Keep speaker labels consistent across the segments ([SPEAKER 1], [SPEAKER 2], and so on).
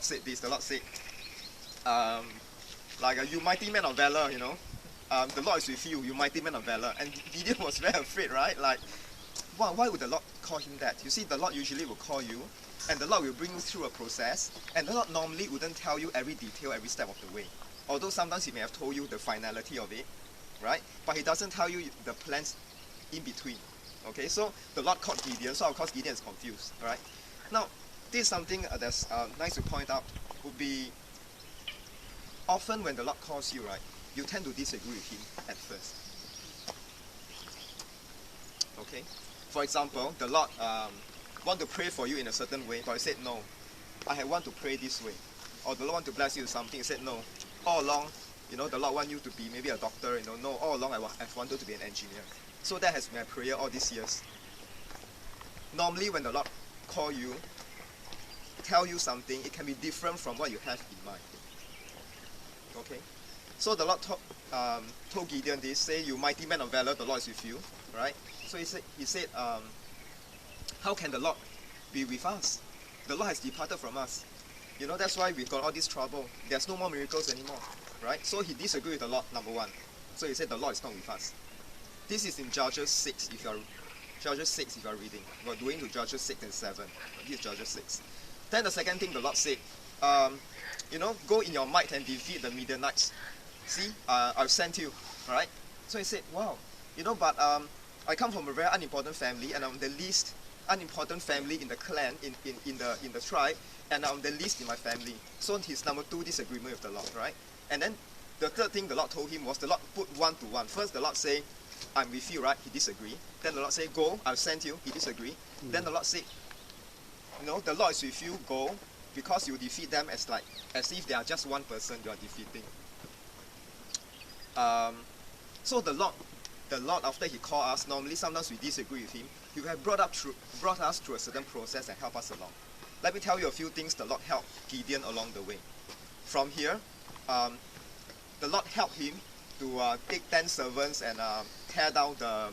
[SPEAKER 1] said this. The Lord said, you mighty man of valor, you know. The Lord is with you, you mighty man of valor. And Gideon was very afraid, right? Like, why would the Lord call him that? You see, the Lord usually will call you, and the Lord will bring you through a process, and the Lord normally wouldn't tell you every detail, every step of the way. Although sometimes He may have told you the finality of it, right? But He doesn't tell you the plans in between. Okay, so the Lord called Gideon, so of course Gideon is confused, right? Now, this is something that's nice to point out, would be often when the Lord calls you, right, you tend to disagree with Him at first. Okay? For example, the Lord want to pray for you in a certain way, but you said, no, I want to pray this way. Or the Lord want to bless you with something, you said, no. All along, you know, the Lord want you to be maybe a doctor, you know, no, all along I've wanted to be an engineer. So that has been my prayer all these years. Normally when the Lord call you, tell you something, it can be different from what you have in mind. Okay? So the Lord told Gideon this, say, you mighty man of valor, the Lord is with you, right? So he said, how can the Lord be with us? The Lord has departed from us. You know, that's why we've got all this trouble. There's no more miracles anymore, right? So he disagreed with the Lord, number one. So he said, the Lord is not with us. This is in Judges 6, if you are reading. We're going to Judges 6 and 7. This is Judges 6. Then the second thing the Lord said, you know, go in your might and defeat the Midianites. See, I've sent you, right? So he said, wow, you know, but I come from a very unimportant family, and I'm the least unimportant family in the clan, in the tribe, and I'm the least in my family. So his number 2 disagreement with the Lord, right? And then the third thing the Lord told him was the Lord put 1 to 1. First the Lord say, I'm with you, right? He disagreed. Then the Lord say, go, I've sent you. He disagreed. Then the Lord said, you know, the Lord is with you, go, because you defeat them as if they are just one person you are defeating. So the Lord after He called us, normally sometimes we disagree with Him. He have brought us through a certain process and help us along. Let me tell you a few things the Lord helped Gideon along the way. From here, the Lord helped him to take 10 servants and tear down the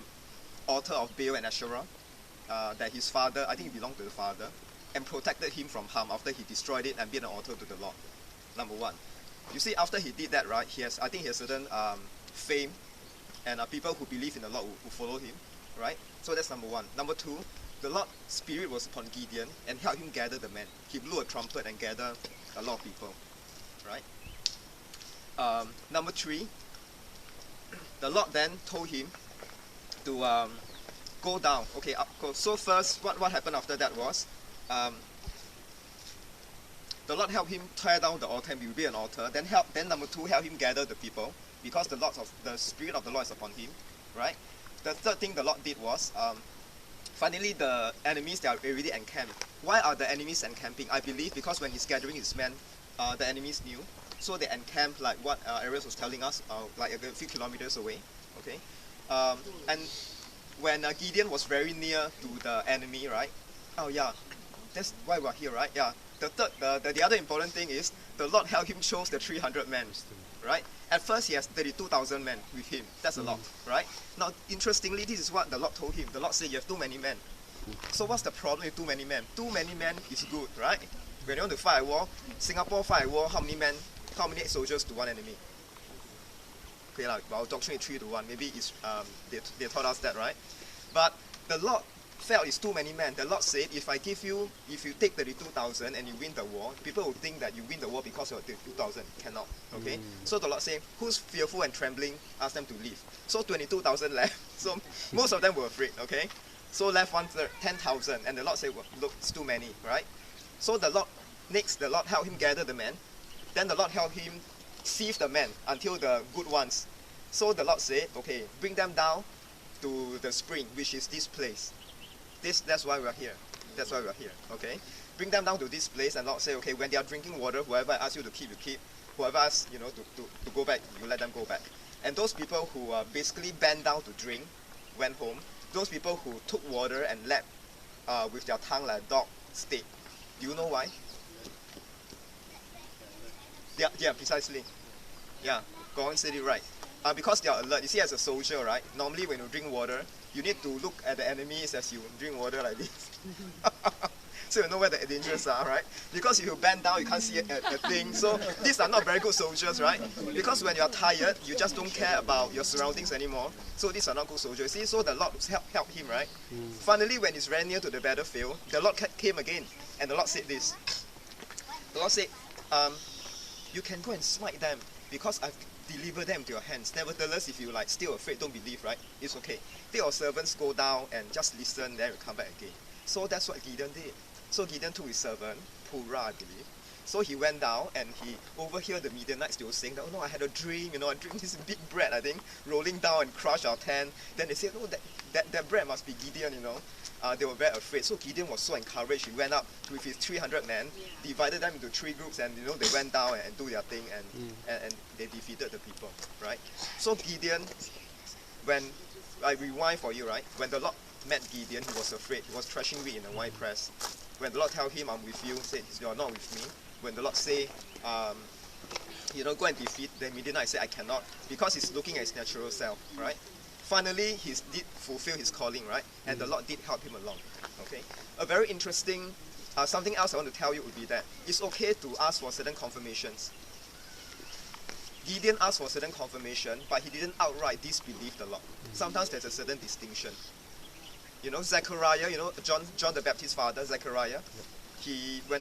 [SPEAKER 1] altar of Baal and Asherah that his father, I think it belonged to the father, and protected him from harm after he destroyed it and built an altar to the Lord. Number 1. You see, after he did that, right, I think he has certain fame, and people who believe in the Lord who follow him, right? So that's number 1. Number 2, the Lord's Spirit was upon Gideon and helped him gather the men. He blew a trumpet and gathered a lot of people, right? Number 3, the Lord then told him to go down. Okay, go. So first, what happened after that was, the Lord helped him tear down the altar and build an altar. Then number 2, help him gather the people, because the Spirit of the Lord is upon him, right? The third thing the Lord did was, finally the enemies, they are already encamped. Why are the enemies encamping? I believe because when he's gathering his men, the enemies knew. So they encamped like what Arius was telling us, like a few kilometers away. Okay, and when Gideon was very near to the enemy, right? Oh yeah, that's why we're here, right? Yeah. The other important thing is the Lord helped him choose the 300 men, right? At first he has 32,000 men with him. That's a lot, right? Now, interestingly, this is what the Lord told him. The Lord said, you have too many men. So what's the problem with too many men? Too many men is good, right? When you want to fight a war, Singapore fight a war, how many soldiers to one enemy? Okay, like our doctrine is 3 to 1. Maybe it's, they taught us that, right? But the Lord felt it's too many men. The Lord said, if you take 32,000 and you win the war, people will think that you win the war because of 32,000. Cannot. Okay? So the Lord said, who's fearful and trembling, ask them to leave. So 22,000 left. So most of them were afraid. Okay? So left 10,000, and the Lord said, well, look, it's too many, right? So the Lord helped him gather the men. Then the Lord helped him sieve the men until the good ones. So the Lord said, okay, bring them down to the spring, which is this place. That's why we're here. That's why we're here. Okay? Bring them down to this place, and Lord say, okay, when they are drinking water, whoever asks you to keep, you keep. Whoever asks, you know, to go back, you let them go back. And those people who basically bent down to drink went home. Those people who took water and lapped with their tongue like a dog stayed. Do you know why? Yeah, precisely. Yeah, Gordon said it right. Because they are alert. You see, as a soldier, right? Normally when you drink water, you need to look at the enemies as you drink water like this. So you know where the dangers are, right? Because if you bend down, you can't see a thing. So these are not very good soldiers, right? Because when you are tired, you just don't care about your surroundings anymore. So these are not good soldiers. See, so the Lord helped him, right? Finally, when he's ran near to the battlefield, the Lord came again, and the Lord said this. The Lord said, you can go and smite them because I've delivered them to your hands. Nevertheless, if you still afraid, don't believe, right? It's okay. Let your servants go down and just listen, then you come back again. So that's what Gideon did. So Gideon took his servant, Purah, I believe. So he went down and he overheard the Midianites. They were saying that, oh no, I had a dream, I dreamed this big bread, I think, rolling down and crush our tent. Then they said, no, that bread must be Gideon, They were very afraid. So Gideon was so encouraged. He went up with his 300 men, divided them into 3 groups, and they went down and do their thing, and they defeated the people, right? So Gideon, when I rewind for you, right? When the Lord met Gideon, he was afraid. He was threshing wheat in a wine press. When the Lord told him, I'm with you, said, you're not with me. When the Lord say, go and defeat the Midianites, say, I cannot, because he's looking at his natural self, right? Finally, he did fulfill his calling, right? And the Lord did help him along, okay? A very interesting, something else I want to tell you would be that it's okay to ask for certain confirmations. Gideon asked for certain confirmation, but he didn't outright disbelieve the Lord. Sometimes there's a certain distinction. Zechariah, John the Baptist's father, Zechariah, when